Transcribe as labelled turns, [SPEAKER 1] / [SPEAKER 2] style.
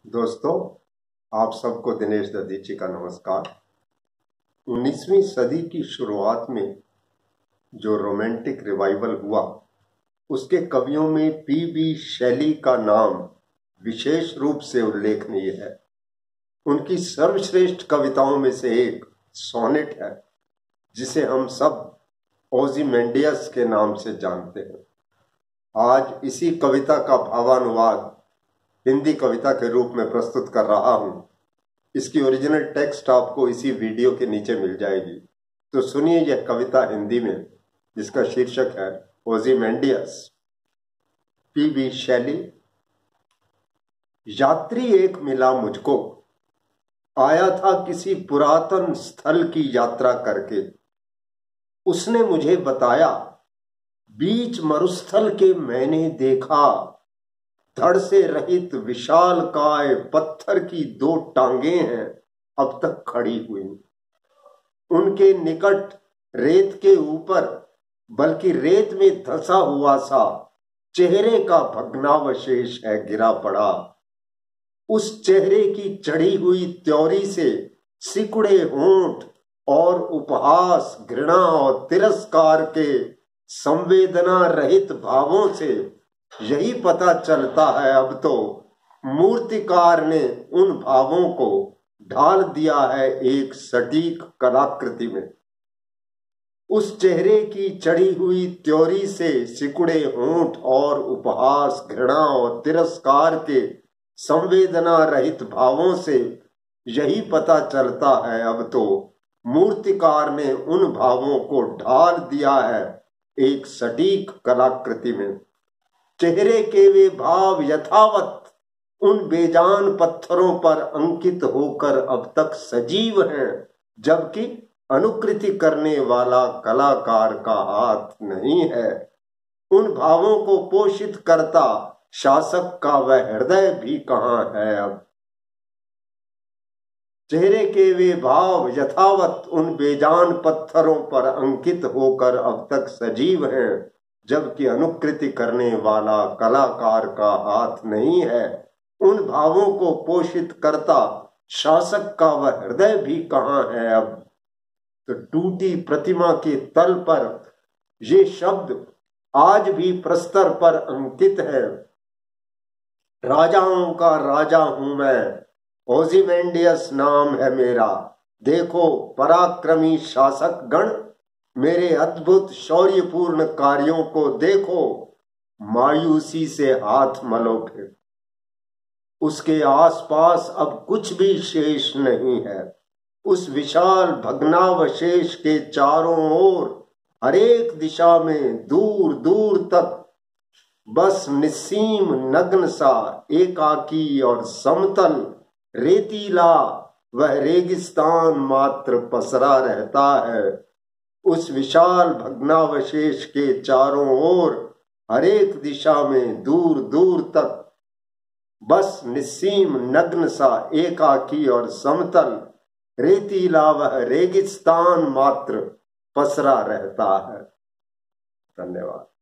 [SPEAKER 1] दोस्तों, आप सबको दिनेश दधीची का नमस्कार। 19वीं सदी की शुरुआत में जो रोमांटिक रिवाइवल हुआ, उसके कवियों में पी.बी. शैली का नाम विशेष रूप से उल्लेखनीय है। उनकी सर्वश्रेष्ठ कविताओं में से एक सोनेट है, जिसे हम सब ओzymandias के नाम से जानते हैं। आज इसी कविता का भावानुवाद हिंदी कविता के रूप में प्रस्तुत कर रहा हूं। इसकी ओरिजिनल टेक्स्ट आपको इसी वीडियो के नीचे मिल जाएगी। तो सुनिए यह कविता हिंदी में, जिसका शीर्षक है ओzymandias। पी.बी. शैली। यात्री एक मिला मुझको, आया था किसी पुरातन स्थल की यात्रा करके। उसने मुझे बताया, बीच मरुस्थल के मैंने देखा, धड़ से रहित विशालकाय पत्थर की दो टांगे हैं अब तक खड़ी हुई। उनके निकट रेत के ऊपर, बल्कि रेत में धंसा हुआ सा चेहरे का भग्नावशेष है गिरा पड़ा। उस चेहरे की चढ़ी हुई त्योरी से सिकुड़े होंठ और उपहास, घृणा और तिरस्कार के संवेदना रहित भावों से यही पता चलता है अब तो मूर्तिकार ने उन भावों को ढाल दिया है एक सटीक कलाकृति में। उस चेहरे की चढ़ी हुई त्योरी से सिकुड़े होंठ और उपहास, घृणा और तिरस्कार के संवेदना रहित भावों से यही पता चलता है अब तो मूर्तिकार ने उन भावों को ढाल दिया है एक सटीक कलाकृति में। चेहरे के वे भाव यथावत उन बेजान पत्थरों पर अंकित होकर अब तक सजीव हैं, जबकि अनुकृति करने वाला कलाकार का हाथ नहीं है। उन भावों को पोषित करता शासक का वह हृदय भी कहाँ है अब। चेहरे के वे भाव यथावत उन बेजान पत्थरों पर अंकित होकर अब तक सजीव हैं, जबकि अनुकृति करने वाला कलाकार का हाथ नहीं है। उन भावों को पोषित करता शासक का वह हृदय भी कहाँ है अब। तो टूटी प्रतिमा के तल पर ये शब्द आज भी प्रस्तर पर अंकित है, राजाओं का राजा हूं मैं, ओzymandias नाम है मेरा। देखो पराक्रमी शासक गण, मेरे अद्भुत शौर्यपूर्ण कार्यों को देखो, मायूसी से हाथ मलो फिर। उसके आसपास अब कुछ भी शेष नहीं है। उस विशाल भग्नावशेष के चारों ओर हरेक दिशा में दूर दूर तक बस निस्सीम नग्न सा एकाकी और समतल रेतीला वह रेगिस्तान मात्र पसरा रहता है। उस विशाल भग्नावशेष के चारों ओर हरेक दिशा में दूर दूर तक बस निस्सीम नग्न सा एकाकी और समतल रेतीला वह रेगिस्तान मात्र पसरा रहता है। धन्यवाद।